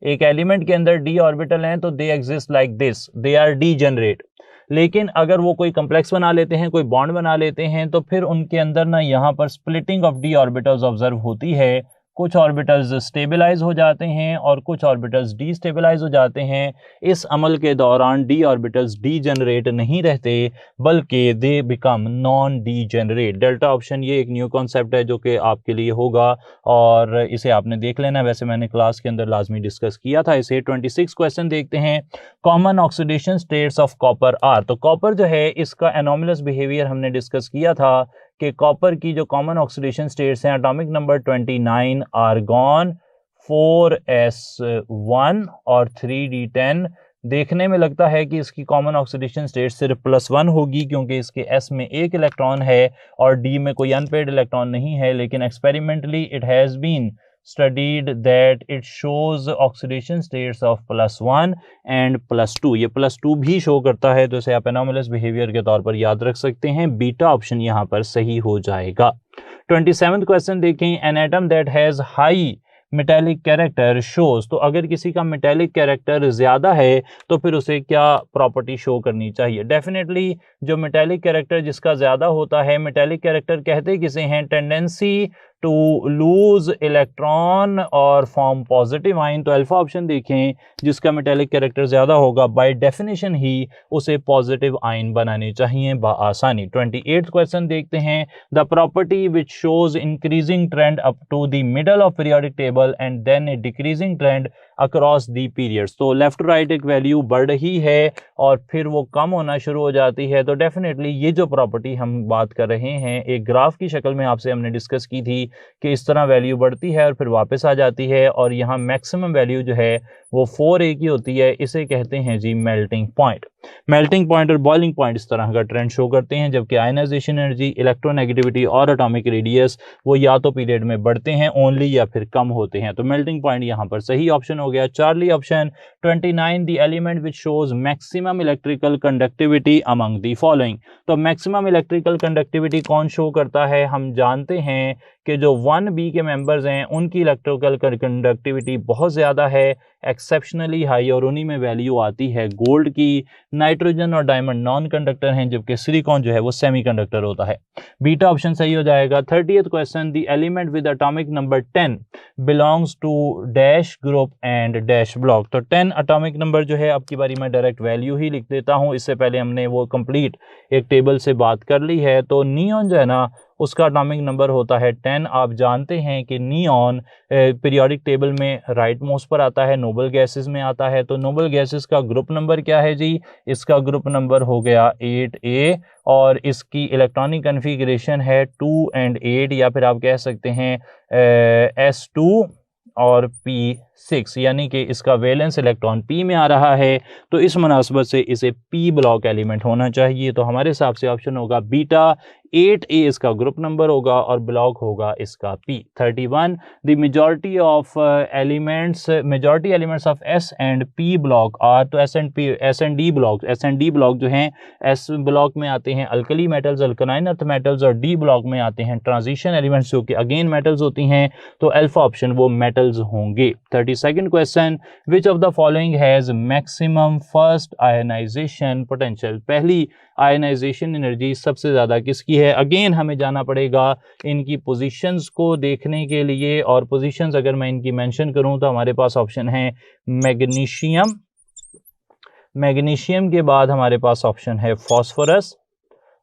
एक एलिमेंट के अंदर डी ऑर्बिटल हैं तो they exist like this, they are degenerate. लेकिन अगर वो कोई कॉम्प्लेक्स बना लेते हैं, कोई बॉन्ड बना लेते हैं, तो फिर उनके अंदर ना यहाँ पर splitting of D orbitals observe होती है। कुछ ऑर्बिटल्स स्टेबलाइज हो जाते हैं और कुछ ऑर्बिटल्स डीस्टेबलाइज हो जाते हैं। इस अमल के दौरान डी ऑर्बिटल्स डीजेनरेट नहीं रहते बल्कि they become non degenerate. Delta option ये एक न्यू कॉन्सेप्ट है जो कि आपके लिए होगा और इसे आपने देख लेना। वैसे मैंने क्लास के अंदर लाजमी डिस्कस किया था इसे। 26 क्वेश्चन देखते हैं, common oxidation states of copper are. तो कॉपर जो है इसका एनोमलस बिहेवियर हमने डिस्कस किया था कि कॉपर की जो कॉमन ऑक्सीडेशन स्टेट्स हैं, एटॉमिक नंबर 29 आर्गॉन, 4s1 और 3d10। देखने में लगता है कि इसकी कॉमन ऑक्सीडेशन स्टेट सिर्फ +1 होगी क्योंकि इसके s में 1 इलेक्ट्रॉन है और d में कोई अनपेयर्ड इलेक्ट्रॉन नहीं है, लेकिन experimentally it has been studied that it shows oxidation states of +1 and +2। ये +2 भी शो करता है, तो इसे आप एनोमलस बिहेवियर के तौर पर याद रख सकते हैं। बीटा ऑप्शन यहाँ पर सही हो जाएगा। 27th क्वेश्चन देखें, an atom that has high metallic character shows. तो अगर किसी का मेटेलिक कैरेक्टर ज्यादा है तो फिर उसे क्या प्रॉपर्टी शो करनी चाहिए? डेफिनेटली जो मेटेलिक कैरेक्टर जिसका ज्यादा होता है, मेटेलिक कैरेक्टर कहते किसे हैं? टेंडेंसी टू लूज इलेक्ट्रॉन और फॉर्म पॉजिटिव आइन। तो अल्फा ऑप्शन देखें, जिसका मेटेलिक कैरेक्टर ज्यादा होगा बाय डेफिनेशन ही उसे पॉजिटिव आइन बनाने चाहिए बआसानी। 28th क्वेश्चन देखते हैं, the property which shows increasing trend up to the middle of periodic table and then a decreasing trend across the periods. तो लेफ्ट टू राइट एक वैल्यू बढ़ रही है और फिर वो कम होना शुरू हो जाती है। तो डेफिनेटली ये जो प्रॉपर्टी हम बात कर रहे हैं, एक ग्राफ की शक्ल में आपसे हमने डिस्कस की थी कि इस तरह वैल्यू बढ़ती है और फिर वापस आ जाती है और यहाँ मैक्सिमम वैल्यू जो है वो 4a की होती है। इसे कहते हैं जी मेल्टिंग पॉइंट। मेल्टिंग पॉइंट और बॉइलिंग पॉइंट इस तरह का ट्रेंड शो करते हैं, जबकि आयनाइजेशन एनर्जी, इलेक्ट्रोनेगेटिविटी और एटॉमिक रेडियस वो या तो पीरियड में बढ़ते हैं ओनली या फिर कम होते हैं। तो मेल्टिंग पॉइंट यहाँ पर सही ऑप्शन हो गया। Charlie option. 29 the element which shows maximum electrical conductivity among the following. तो मैक्सिमम इलेक्ट्रिकल कंडक्टिविटी कौन शो करता है? हम जानते हैं कि जो 1b के मेंबर्स हैं उनकी इलेक्ट्रिकल कंडक्टिविटी बहुत ज़्यादा है, एक्सेप्शनली हाई, और उन्हीं में वैल्यू आती है गोल्ड की। नाइट्रोजन और डायमंड नॉन कंडक्टर हैं, जबकि सिलिकॉन जो है वो सेमीकंडक्टर होता है। बीटा ऑप्शन सही हो जाएगा। 30th question, the element with atomic number 10 belongs to dash group and dash block. तो 10 एटॉमिक नंबर जो है, अब की बारी मैं डायरेक्ट वैल्यू ही लिख देता हूँ, इससे पहले हमने वो कंप्लीट एक टेबल से बात कर ली है। तो नियॉन जो है ना उसका एटॉमिक नंबर होता है 10। आप जानते हैं कि नियॉन पीरियोडिक टेबल में राइट मोस्ट पर आता है, नोबल गैसेस में आता है। तो नोबल गैसेस का ग्रुप नंबर क्या है जी? इसका ग्रुप नंबर हो गया 8A और इसकी इलेक्ट्रॉनिक कन्फिग्रेशन है 2 and 8, या फिर आप कह सकते हैं S2 और P6, यानी कि इसका वैलेंस इलेक्ट्रॉन P में आ रहा है, तो इस मुनासबत से इसे P ब्लॉक एलिमेंट होना चाहिए। तो हमारे हिसाब से ऑप्शन होगा बीटा, 8A इसका ग्रुप नंबर होगा और ब्लॉक होगा इसका P। 31, the majority elements of S and P block are, तो S एंड D ब्लॉक जो हैं, S ब्लॉक में आते हैं alkali metals, alkaline earth metals, और D ब्लॉक में आते हैं ट्रांजिशन एलिमेंट्स जो कि अगेन मेटल्स होती हैं। तो अल्फा ऑप्शन वो मेटल्स होंगे। 32nd question, which of the following has maximum first ionization potential? पहली आयनाइजेशन एनर्जी सबसे ज़्यादा किसकी है? अगेन हमें जाना पड़ेगा इनकी पोजीशंस को देखने के लिए, और पोजीशंस अगर मैं इनकी मेंशन करूं तो हमारे पास ऑप्शन है मैग्नीशियम, मैग्नीशियम के बाद हमारे पास ऑप्शन है फॉस्फोरस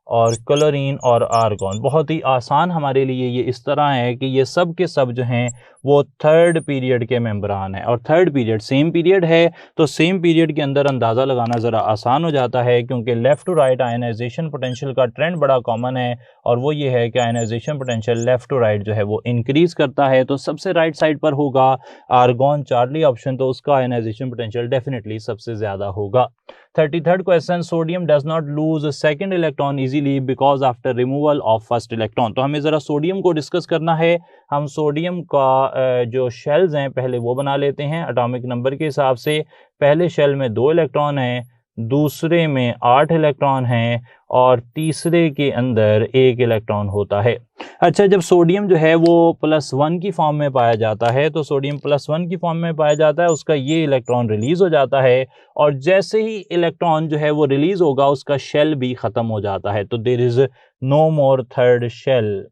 और क्लोरीन और आर्गॉन। बहुत ही आसान हमारे लिए ये इस तरह है कि ये सब के सब जो हैं वो थर्ड पीरियड के मेंबरान है, और थर्ड पीरियड सेम पीरियड है, तो सेम पीरियड के अंदर अंदाज़ा लगाना ज़रा आसान हो जाता है, क्योंकि left to right ionization potential का ट्रेंड बड़ा कॉमन है, और वो ये है कि ionization potential left to right जो है वो इंक्रीज़ करता है। तो सबसे राइट साइड पर होगा आर्गॉन चार्ली ऑप्शन, तो उसका आयनाइजेशन पोटेंशियल डेफिनेटली सबसे ज़्यादा होगा। 33rd question, sodium does not lose second electron easily because after removal of first electron. तो हमें ज़रा सोडियम को डिस्कस करना है। हम सोडियम का जो शेल्स हैं पहले वो बना लेते हैं एटॉमिक नंबर के हिसाब से। पहले शेल में 2 इलेक्ट्रॉन हैं, दूसरे में 8 इलेक्ट्रॉन हैं, और तीसरे के अंदर 1 इलेक्ट्रॉन होता है। अच्छा, जब सोडियम जो है वो +1 की फॉर्म में पाया जाता है, तो सोडियम +1 की फॉर्म में पाया जाता है, उसका ये इलेक्ट्रॉन रिलीज हो जाता है, और जैसे ही इलेक्ट्रॉन जो है वो रिलीज होगा उसका शेल भी ख़त्म हो जाता है। तो there is no more third shell,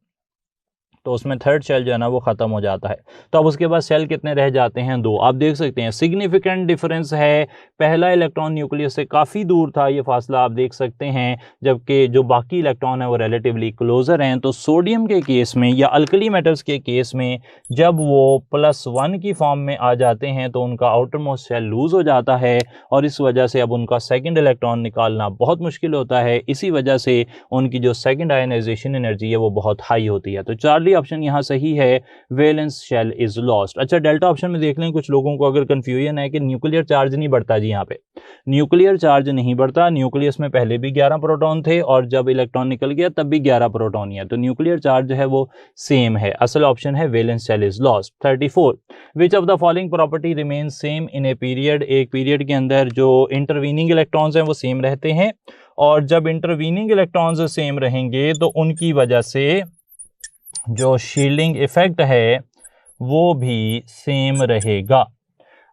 तो उसमें थर्ड शेल जो है ना वो ख़त्म हो जाता है। तो अब उसके बाद शेल कितने रह जाते हैं? 2। आप देख सकते हैं सिग्निफिकेंट डिफरेंस है, पहला इलेक्ट्रॉन न्यूक्लियस से काफ़ी दूर था, ये फासला आप देख सकते हैं, जबकि जो बाकी इलेक्ट्रॉन है वो रिलेटिवली क्लोजर हैं। तो सोडियम के केस में या अल्कली मेटल्स के केस में जब वो +1 की फॉर्म में आ जाते हैं तो उनका आउटर मोस्ट शेल लूज़ हो जाता है, और इस वजह से अब उनका सेकेंड इलेक्ट्रॉन निकालना बहुत मुश्किल होता है। इसी वजह से उनकी जो सेकेंड आयनाइजेशन एनर्जी है वो बहुत हाई होती है। तो चार्ली ऑप्शन यहां सही है, वैलेंस शेल इज लॉस्ट। अच्छा, डेल्टा ऑप्शन में देख लें, कुछ लोगों को अगर कंफ्यूजन है कि न्यूक्लियर चार्ज नहीं बढ़ता जी, यहाँ पे न्यूक्लियर चार्ज नहीं बढ़ता। न्यूक्लियस में पहले भी 11 प्रोटॉन थे, और जब इलेक्ट्रॉन निकल गया तब भी 11 प्रोटॉन ही है, तो न्यूक्लियर चार्ज जो है वो सेम है। असल ऑप्शन है valence shell is lost. 34, which of the following property remain same in a period? एक पीरियड के अंदर जो इंटरवीनिंग इलेक्ट्रॉन्स हैं वो सेम रहते हैं, और जब इंटरवीनिंग इलेक्ट्रॉन्स सेम रहेंगे तो उनकी वजह से जो शील्डिंग इफेक्ट है वो भी सेम रहेगा।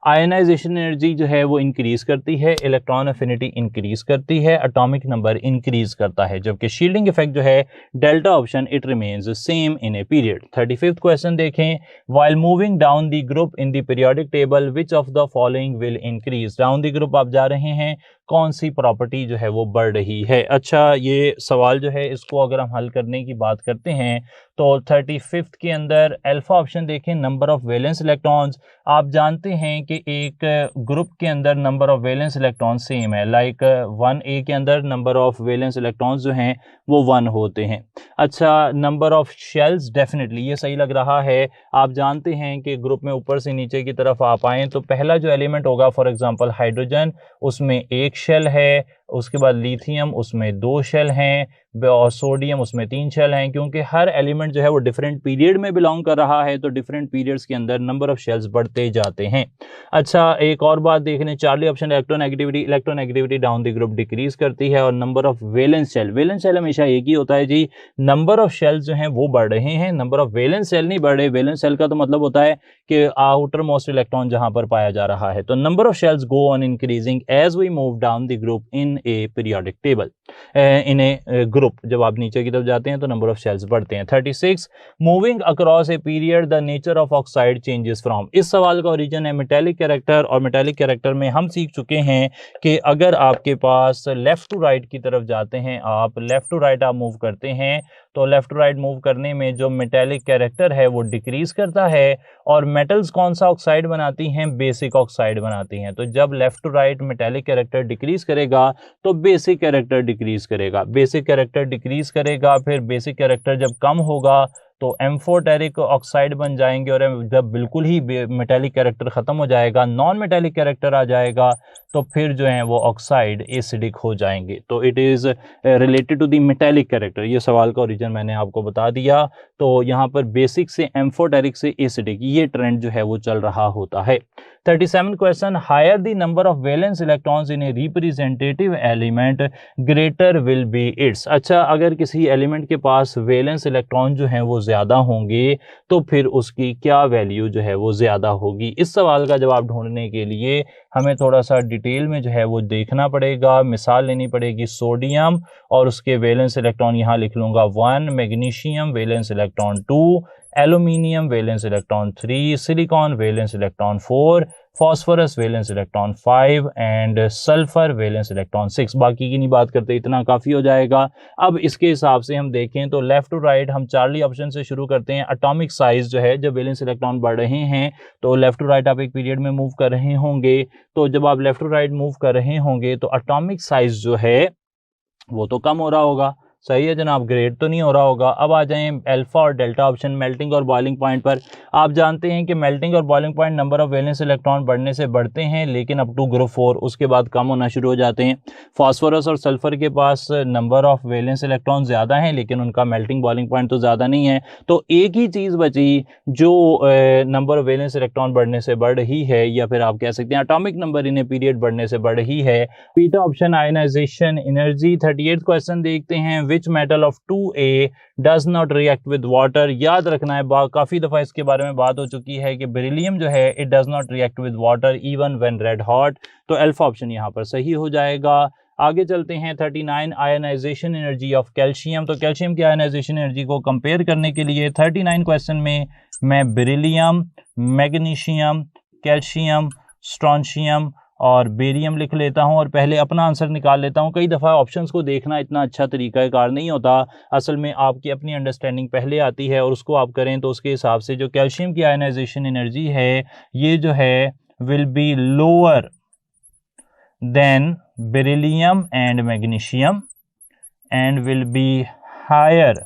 आयनाइजेशन एनर्जी जो है वो इंक्रीज करती है, इलेक्ट्रॉन एफिनिटी इंक्रीज करती है, एटॉमिक नंबर इंक्रीज करता है, जबकि शील्डिंग इफेक्ट जो है delta option it remains same in a period. 35th question देखें, while moving down the group in the periodic table which of the following will increase? Down the group आप जा रहे हैं, कौन सी प्रॉपर्टी जो है वो बढ़ रही है? अच्छा, ये सवाल जो है इसको अगर हम हल करने की बात करते हैं तो 35th के अंदर अल्फा ऑप्शन देखें, नंबर ऑफ वैलेंस इलेक्ट्रॉन्स। आप जानते हैं कि एक ग्रुप के अंदर number of valence electron same है, लाइक 1A के अंदर नंबर ऑफ वैलेंस इलेक्ट्रॉन्स जो हैं वो 1 होते हैं। अच्छा, नंबर ऑफ शेल्स डेफिनेटली ये सही लग रहा है। आप जानते हैं कि ग्रुप में ऊपर से नीचे की तरफ आप आएँ तो पहला जो एलिमेंट होगा, फॉर एग्जांपल हाइड्रोजन, उसमें 1 शेल है, उसके बाद लिथियम उसमें 2 शेल हैं, और सोडियम उसमें 3 शेल हैं, क्योंकि हर एलिमेंट जो है वो डिफरेंट पीरियड में बिलोंग कर रहा है, तो डिफरेंट पीरियड्स के अंदर नंबर ऑफ शेल्स बढ़ते जाते हैं। अच्छा, एक और बात देख लें, Charlie option electronegativity down the group decrease करती है, और नंबर ऑफ वैलेंस शेल हमेशा एक ही होता है जी, नंबर ऑफ शेल्स जो हैं वो बढ़ रहे हैं, नंबर ऑफ वैलेंस शेल नहीं बढ़ रहे। वैलेंस शेल का तो मतलब होता है कि आउटर मोस्ट इलेक्ट्रॉन जहां पर पाया जा रहा है, तो number of shells go on increasing as we move down the group in in a periodic table, in a group. जब आप नीचे की तरफ जाते हैं तो नंबर ऑफ शेल्स बढ़ते हैं। 36 moving across a period the nature of oxide changes from. इस सवाल का ओरिजिन है मेटेलिक कैरेक्टर, और मेटेलिक कैरेक्टर में हम सीख चुके हैं कि अगर आपके पास लेफ्ट टू राइट की तरफ जाते हैं, आप लेफ्ट टू राइट आप मूव करते हैं, तो लेफ्ट टू राइट मूव करने में जो मेटेलिक कैरेक्टर है वो डिक्रीज करता है। और मेटल्स कौन सा ऑक्साइड बनाती हैं? बेसिक ऑक्साइड बनाती हैं। तो जब left to right metallic character decrease करेगा तो बेसिक कैरेक्टर डिक्रीज करेगा, बेसिक कैरेक्टर डिक्रीज करेगा, फिर बेसिक कैरेक्टर जब कम होगा तो एम्फोटेरिक ऑक्साइड बन जाएंगे, और जब बिल्कुल ही मेटेलिक कैरेक्टर खत्म हो जाएगा, नॉन मेटेलिक कैरेक्टर आ जाएगा, तो फिर जो है वो ऑक्साइड एसिडिक हो जाएंगे। तो it is related to the metallic character. ये सवाल का ओरिजिन मैंने आपको बता दिया। तो यहाँ पर बेसिक से एम्फोटेरिक से एसिडिक, ये ट्रेंड जो है वो चल रहा होता है। 37 question, higher the number of valence electrons in a representative element greater will be its. अच्छा, अगर किसी एलिमेंट के पास वैलेंस इलेक्ट्रॉन जो हैं वो ज़्यादा होंगे तो फिर उसकी क्या वैल्यू जो है वो ज़्यादा होगी। इस सवाल का जवाब ढूंढने के लिए हमें थोड़ा सा डिटेल में जो है वो देखना पड़ेगा, मिसाल लेनी पड़ेगी सोडियम, और उसके वैलेंस इलेक्ट्रॉन यहाँ लिख लूँगा 1, magnesium valence electron 2, aluminium valence electron 3, silicon valence electron 4, phosphorus valence electron 5 and sulphur valence electron 6। बाकी की नहीं बात करते, इतना काफ़ी हो जाएगा। अब इसके हिसाब से हम देखें तो लेफ्ट टू राइट हम चार्ली ऑप्शन से शुरू करते हैं। एटॉमिक साइज जो है, जब वैलेंस इलेक्ट्रॉन बढ़ रहे हैं तो लेफ्ट टू राइट आप एक पीरियड में मूव कर रहे होंगे, तो जब आप लेफ्ट टू राइट मूव कर रहे होंगे तो एटॉमिक साइज जो है वो तो कम हो रहा होगा। सही है जनाब, ग्रेड तो नहीं हो रहा होगा। अब आ जाएं अल्फा और डेल्टा ऑप्शन, मेल्टिंग और बॉइलिंग पॉइंट पर। आप जानते हैं कि मेल्टिंग और boiling point number of valence electron बढ़ने से बढ़ते हैं, लेकिन अप टू ग्रुप 4 उसके बाद कम होना शुरू हो जाते हैं। फास्फोरस और सल्फर के पास नंबर ऑफ वैलेंस इलेक्ट्रॉन ज़्यादा हैं, लेकिन उनका मेल्टिंग बॉइलिंग पॉइंट तो ज़्यादा नहीं है। तो एक ही चीज़ बची जो नंबर ऑफ वैलेंस इलेक्ट्रॉन बढ़ने से बढ़ रही है, या फिर आप कह सकते हैं atomic number in a period बढ़ने से बढ़ रही है। Beta option ionisation energy. 38 question देखते हैं, which metal of 2A does not react with water. याद रखना है, काफ़ी दफ़ा इसके बारे में बात हो चुकी है कि बेरिलियम जो है it does not react with water even when red hot. तो अल्फा ऑप्शन यहाँ पर सही हो जाएगा। आगे चलते हैं 39 आयनाइजेशन एनर्जी ऑफ कैल्शियम। तो कैल्शियम की आयनाइजेशन एनर्जी को कंपेयर करने के लिए 39 क्वेश्चन में मैं बेरिलियम, मैग्नीशियम, कैल्शियम, स्ट्रोंशियम और बेरियम लिख लेता हूं और पहले अपना आंसर निकाल लेता हूं। कई दफ़ा ऑप्शंस को देखना इतना अच्छा तरीका कार नहीं होता, असल में आपकी अपनी अंडरस्टैंडिंग पहले आती है और उसको आप करें तो उसके हिसाब से जो कैल्शियम की आयनाइजेशन एनर्जी है ये जो है will be lower than beryllium and magnesium and will be higher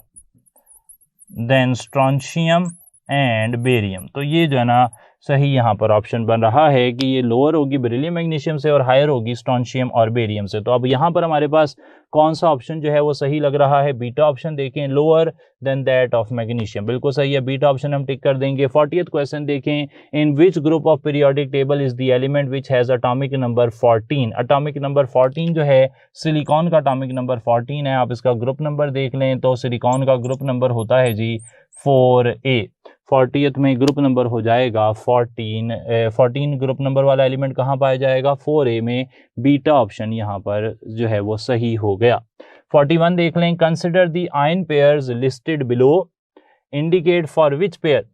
than strontium and barium. तो ये जो है ना सही यहाँ पर ऑप्शन बन रहा है कि ये लोअर होगी बेरिलियम मैग्नीशियम से और हायर होगी स्ट्रोंशियम और बेरियम से। तो अब यहाँ पर हमारे पास कौन सा ऑप्शन जो है वो सही लग रहा है? बीटा ऑप्शन देखें, lower than that of magnesium, बिल्कुल सही है, बीटा ऑप्शन हम टिक कर देंगे। 40th क्वेश्चन देखें, in which group of periodic table is the element which has atomic number 14। Atomic number 14 जो है सिलिकॉन का एटॉमिक नंबर 14 है। आप इसका ग्रुप नंबर देख लें तो सिलिकॉन का ग्रुप नंबर होता है जी 4A। 40th में ग्रुप नंबर हो जाएगा 14 ग्रुप नंबर वाला एलिमेंट कहाँ पाया जाएगा? 4A में। बीटा ऑप्शन यहाँ पर जो है वो सही हो गया। 41 देख लें, consider the ion pairs listed below, indicate for which pair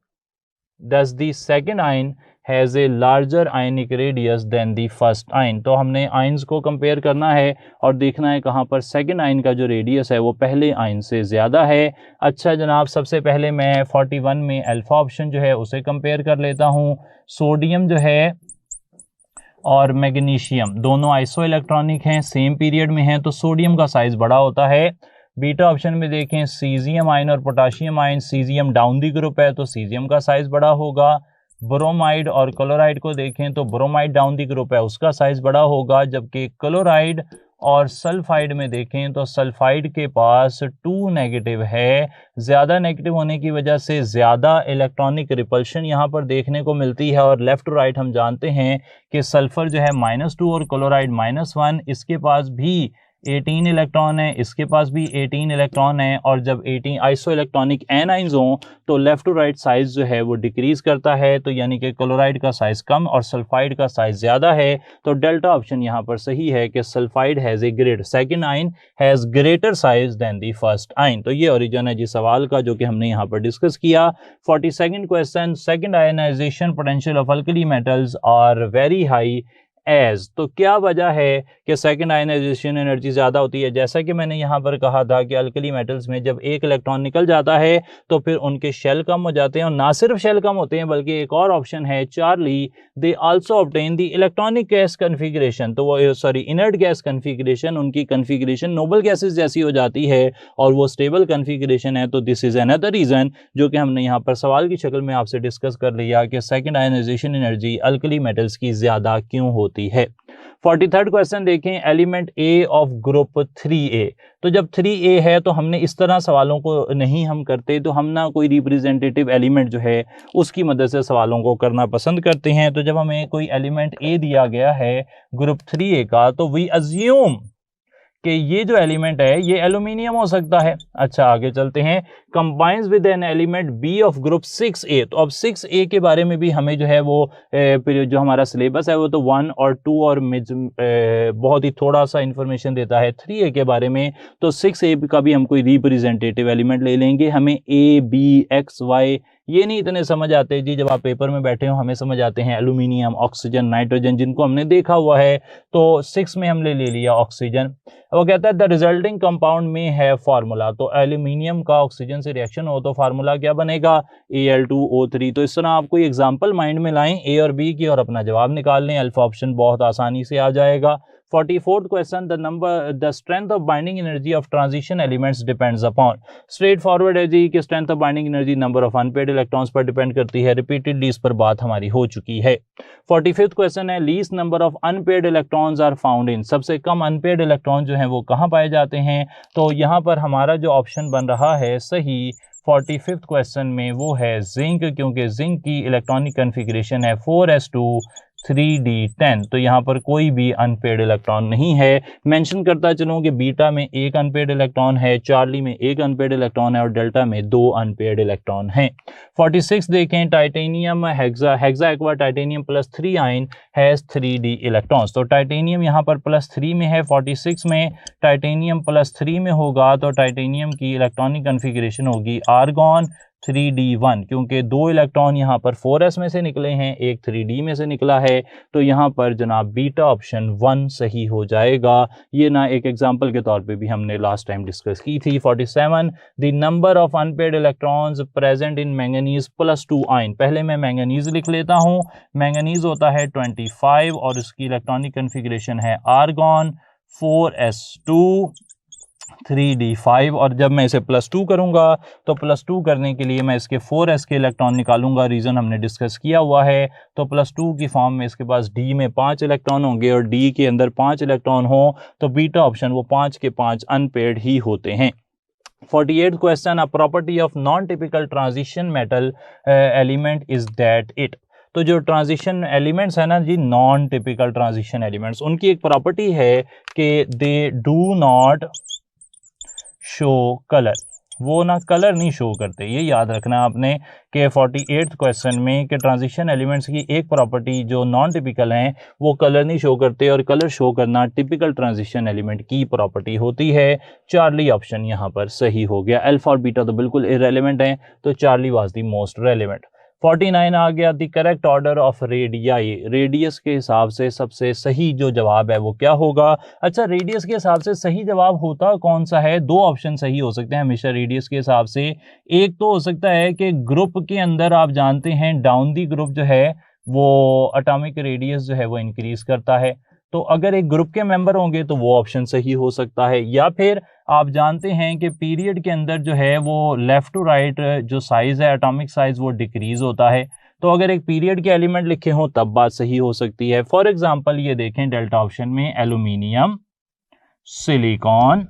does the second ion has a larger ionic radius than the first ion. तो हमने आयन्स को कंपेयर करना है और देखना है कहाँ पर सेकंड आयन का जो रेडियस है वो पहले आयन से ज़्यादा है। अच्छा जनाब, सबसे पहले मैं 41 में अल्फा ऑप्शन जो है उसे कंपेयर कर लेता हूँ। सोडियम जो है और मैग्नीशियम दोनों आइसो इलेक्ट्रॉनिक हैं, सेम पीरियड में हैं, तो सोडियम का साइज़ बड़ा होता है। बीटा ऑप्शन में देखें सीजियम आयन और potassium ion, caesium down the group है तो सीजियम का साइज़ बड़ा होगा। ब्रोमाइड और क्लोराइड को देखें तो ब्रोमाइड डाउन दी ग्रुप है उसका साइज़ बड़ा होगा, जबकि क्लोराइड और सल्फाइड में देखें तो सल्फाइड के पास 2 नेगेटिव है। ज़्यादा नेगेटिव होने की वजह से ज़्यादा इलेक्ट्रॉनिक रिपल्शन यहाँ पर देखने को मिलती है। और लेफ़्ट टू राइट हम जानते हैं कि सल्फ़र जो है -2 और क्लोराइड -1, इसके पास भी 18 इलेक्ट्रॉन है, इसके पास भी 18 इलेक्ट्रॉन है, और जब 18 आइसो इलेक्ट्रॉनिक एनाइंस हों तो लेफ्ट टू राइट साइज जो है वो डिक्रीज करता है, तो यानी कि क्लोराइड का साइज कम और सल्फाइड का साइज ज़्यादा है। तो डेल्टा ऑप्शन यहाँ पर सही है कि sulphide has a great second ion has greater size than the first ion. तो ये ओरिजिन है जी सवाल का, जो कि हमने यहाँ पर डिस्कस किया। 42nd question, second ionisation potential of alkali metals are very high as. तो क्या वजह है कि सेकंड आयनाइजेशन एनर्जी ज़्यादा होती है? जैसा कि मैंने यहाँ पर कहा था कि अल्कली मेटल्स में जब एक इलेक्ट्रॉन निकल जाता है तो फिर उनके शेल कम हो जाते हैं, और ना सिर्फ शेल कम होते हैं बल्कि एक और ऑप्शन है Charlie, they also obtain the electronic gas configuration. तो वो इनर्ट गैस कन्फिग्रेशन, उनकी कन्फिग्रेशन नोबल गैसेज जैसी हो जाती है और वो स्टेबल कन्फिग्रेशन है। तो दिस इज़ अनदर रीज़न जो कि हमने यहाँ पर सवाल की शक्ल में आपसे डिस्कस कर लिया कि second ionisation energy alkali metals की ज़्यादा क्यों होती है। 43rd क्वेश्चन देखें, element A of group 3A। तो जब 3A है तो हमने इस तरह सवालों को नहीं हम करते, तो हम ना कोई रिप्रेजेंटेटिव एलिमेंट जो है उसकी मदद से सवालों को करना पसंद करते हैं। तो जब हमें कोई एलिमेंट ए दिया गया है ग्रुप 3A का, तो वी अज्यूम कि ये जो एलिमेंट है ये एल्यूमिनियम हो सकता है। अच्छा, आगे चलते हैं। Combines with an element B of group 6A। तो अब 6A के बारे में भी हमें जो है वो जो हमारा सिलेबस है वो तो 1 और 2 और बहुत ही थोड़ा सा इंफॉर्मेशन देता है 3A के बारे में। तो 6A का भी हम कोई रिप्रेजेंटेटिव एलिमेंट ले लेंगे। हमें A, B, X, Y ये नहीं इतने समझ आते जी, जब आप पेपर में बैठे हो हमें समझ आते हैं एल्यूमिनियम, ऑक्सीजन, नाइट्रोजन, जिनको हमने देखा हुआ है। तो 6 में हमने ले लिया ऑक्सीजन। वो कहता है द रिजल्टिंग कंपाउंड में है फार्मूला। तो एल्यूमिनियम का ऑक्सीजन से रिएक्शन हो तो फार्मूला क्या बनेगा? Al2O3। तो इस तरह आप कोई एग्जांपल माइंड में लाएं A और B की और अपना जवाब निकाल लें। अल्फा ऑप्शन बहुत आसानी से आ जाएगा। 44th question, the strength of binding energy of transition elements depends upon. Straight forward है जी कि strength of binding energy number of unpaired electrons पर डिपेंड करती है। रिपीटेडली इस पर बात हमारी हो चुकी है। 45th क्वेश्चन है, least number of unpaired electrons are found in. सबसे कम अनपेयर्ड इलेक्ट्रॉन जो हैं वो कहाँ पाए जाते हैं? तो यहाँ पर हमारा जो ऑप्शन बन रहा है सही 45th क्वेश्चन में वो है जिंक, क्योंकि जिंक की इलेक्ट्रॉनिक कन्फिग्रेशन है 4s2 3d10। तो यहाँ पर कोई भी अनपेयर्ड इलेक्ट्रॉन नहीं है। मेंशन करता चलूँ कि बीटा में एक अनपेयर्ड इलेक्ट्रॉन है, चार्ली में एक अनपेयर्ड इलेक्ट्रॉन है और डेल्टा में 2 अनपेयर्ड इलेक्ट्रॉन हैं। 46 देखें, titanium hexa aqua titanium plus 3 आइन हैज़ 3d इलेक्ट्रॉन्स। तो टाइटेनियम यहाँ पर +3 में है, 46 में टाइटेनियम +3 में होगा तो टाइटेनियम की इलेक्ट्रॉनिक कन्फिग्रेशन होगी आर्गॉन 3d1, क्योंकि 2 इलेक्ट्रॉन यहाँ पर 4s में से निकले हैं, एक 3d में से निकला है। तो यहाँ पर जनाब बीटा ऑप्शन 1 सही हो जाएगा। ये ना एक एग्जांपल के तौर पे भी हमने लास्ट टाइम डिस्कस की थी। 47 the number of unpaired electrons present in manganese +2 आइन। पहले मैं मैंगनीज लिख लेता हूँ। मैंगनीज होता है 25 और उसकी इलेक्ट्रॉनिक कन्फिग्रेशन है आर्गॉन 4s2 3d5। और जब मैं इसे +2 करूंगा तो +2 करने के लिए मैं इसके 4s के इलेक्ट्रॉन निकालूंगा। रीज़न हमने डिस्कस किया हुआ है। तो +2 की फॉर्म में इसके पास d में 5 इलेक्ट्रॉन होंगे और d के अंदर 5 इलेक्ट्रॉन हो तो बीटा ऑप्शन वो 5 के 5 अनपेयर्ड ही होते हैं। 48th question, a property of non typical transition metal element is that it. तो जो ट्रांजिशन एलिमेंट्स है ना जी, नॉन टिपिकल ट्रांजिशन एलिमेंट्स, उनकी एक प्रॉपर्टी है कि they do not show colour. वो ना कलर नहीं शो करते। ये याद रखना आपने कि 48th क्वेश्चन में कि ट्रांजिशन एलिमेंट्स की एक प्रॉपर्टी जो नॉन टिपिकल हैं वो कलर नहीं शो करते, और कलर शो करना टिपिकल ट्रांजिशन एलिमेंट की प्रॉपर्टी होती है। चार्ली ऑप्शन यहाँ पर सही हो गया। अल्फा और बीटा तो बिल्कुल इररेलेवेंट हैं, तो Charlie was the most relevant. 49 आ गया, the correct order of radii. Radius के हिसाब से सबसे सही जो जवाब है वो क्या होगा? अच्छा, रेडियस के हिसाब से सही जवाब होता कौन सा है? 2 ऑप्शन सही हो सकते हैं हमेशा रेडियस के हिसाब से। एक तो हो सकता है कि ग्रुप के अंदर आप जानते हैं डाउन दी ग्रुप जो है वो एटॉमिक रेडियस जो है वो इंक्रीज करता है, तो अगर एक ग्रुप के मेंबर होंगे तो वो ऑप्शन सही हो सकता है। या फिर आप जानते हैं कि पीरियड के अंदर जो है वो लेफ्ट टू राइट जो साइज है एटॉमिक साइज वो डिक्रीज होता है, तो अगर एक पीरियड के एलिमेंट लिखे हों तब बात सही हो सकती है। फॉर एग्जांपल ये देखें डेल्टा ऑप्शन में aluminium, silicon,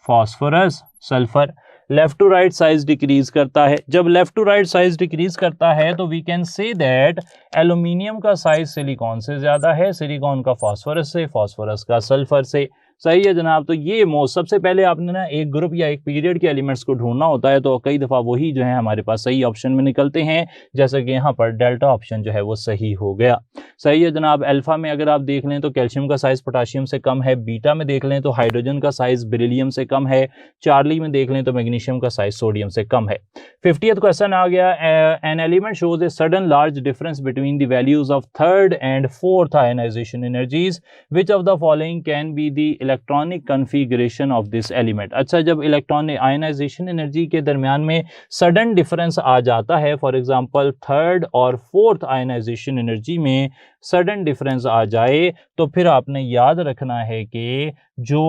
phosphorus, sulphur, left to right size decrease करता है। जब left to right size decrease करता है तो we can say that aluminium का साइज सिलिकॉन से ज्यादा है, सिलिकॉन का फास्फोरस से, फास्फोरस का सल्फर से। सही है जनाब। तो ये सबसे पहले आपने ना एक ग्रुप या एक पीरियड के एलिमेंट्स को ढूंढना होता है, तो कई दफ़ा वही जो है हमारे पास सही ऑप्शन में निकलते हैं, जैसे कि यहाँ पर डेल्टा ऑप्शन जो है वो सही हो गया। सही है जनाब। अल्फा में अगर आप देख लें तो कैल्शियम का साइज पोटाशियम से कम है, बीटा में देख लें तो हाइड्रोजन का साइज बेरिलियम से कम है, चार्ली में देख लें तो मैग्नीशियम का साइज सोडियम से कम है। 50th क्वेश्चन आ गया, an element shows a sudden large difference between the values of third and fourth ionisation energies, which of the following can be the electronic configuration of this element. अच्छा, जब इलेक्ट्रॉनिक आयनाइजेशन एनर्जी के दरमियान में सडन डिफरेंस आ जाता है, फॉर एग्जांपल थर्ड और फोर्थ आयनाइजेशन एनर्जी में सडन डिफरेंस आ जाए, तो फिर आपने याद रखना है कि जो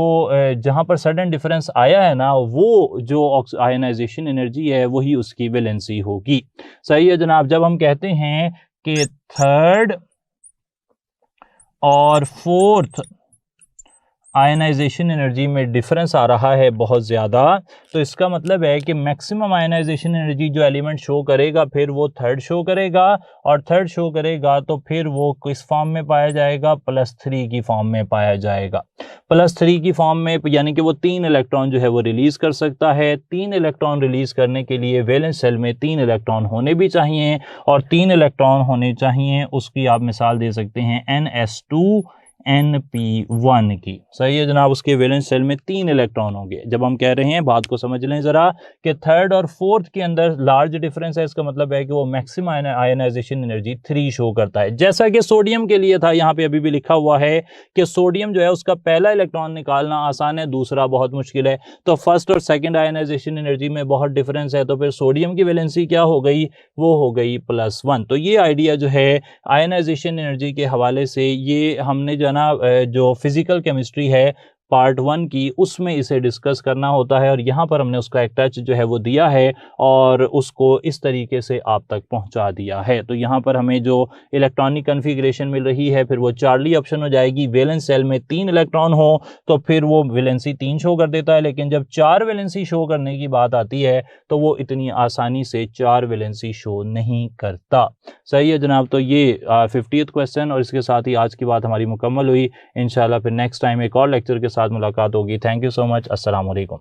जहां पर सडन डिफरेंस आया है ना, वो जो आयनाइजेशन एनर्जी है वही उसकी वैलेंसी होगी। सही है जनाब। जब हम कहते हैं कि थर्ड और फोर्थ आयनाइजेशन एनर्जी में डिफरेंस आ रहा है बहुत ज़्यादा, तो इसका मतलब है कि मैक्सिमम आयनाइजेशन एनर्जी जो एलिमेंट शो करेगा फिर वो थर्ड शो करेगा, और थर्ड शो करेगा तो फिर वो किस फॉर्म में पाया जाएगा, +3 की फॉर्म में पाया जाएगा। +3 की फॉर्म में यानी कि वो 3 इलेक्ट्रॉन जो है वो रिलीज़ कर सकता है। 3 इलेक्ट्रॉन रिलीज़ करने के लिए वैलेंस शेल में 3 इलेक्ट्रॉन होने भी चाहिए, और 3 इलेक्ट्रॉन होने चाहिए, उसकी आप मिसाल दे सकते हैं NS2 NP1 की। सही है जनाब। उसके वैलेंस शेल में 3 इलेक्ट्रॉन होंगे। जब हम कह रहे हैं, बात को समझ लें ज़रा, कि थर्ड और फोर्थ के अंदर लार्ज डिफरेंस है, इसका मतलब है कि वो मैक्सिमम आयनाइजेशन एनर्जी 3 शो करता है, जैसा कि सोडियम के लिए था। यहाँ पे अभी भी लिखा हुआ है कि सोडियम जो है उसका पहला इलेक्ट्रॉन निकालना आसान है, दूसरा बहुत मुश्किल है। तो फर्स्ट और सेकेंड आयनाइजेशन एनर्जी में बहुत डिफरेंस है, तो फिर सोडियम की वैलेंसी क्या हो गई, वो हो गई +1। तो ये आइडिया जो है आयनाइजेशन एनर्जी के हवाले से, ये हमने जो फिजिकल केमिस्ट्री है पार्ट 1 की, उसमें इसे डिस्कस करना होता है, और यहाँ पर हमने उसका एक टच जो है वो दिया है और उसको इस तरीके से आप तक पहुँचा दिया है। तो यहाँ पर हमें जो इलेक्ट्रॉनिक कन्फिग्रेशन मिल रही है, फिर वो चार्ली ऑप्शन हो जाएगी। वैलेंस शेल में 3 इलेक्ट्रॉन हो तो फिर वो वैलेंसी 3 शो कर देता है, लेकिन जब 4 वैलेंसी शो करने की बात आती है तो वो इतनी आसानी से 4 वैलेंसी शो नहीं करता। सही है जनाब। तो ये 50th क्वेश्चन, और इसके साथ ही आज की बात हमारी मुकम्मल हुई। इंशाल्लाह फिर नेक्स्ट टाइम एक और लेक्चर के साथ मुलाकात होगी। Thank you so much. अस्सलाम वालेकुम।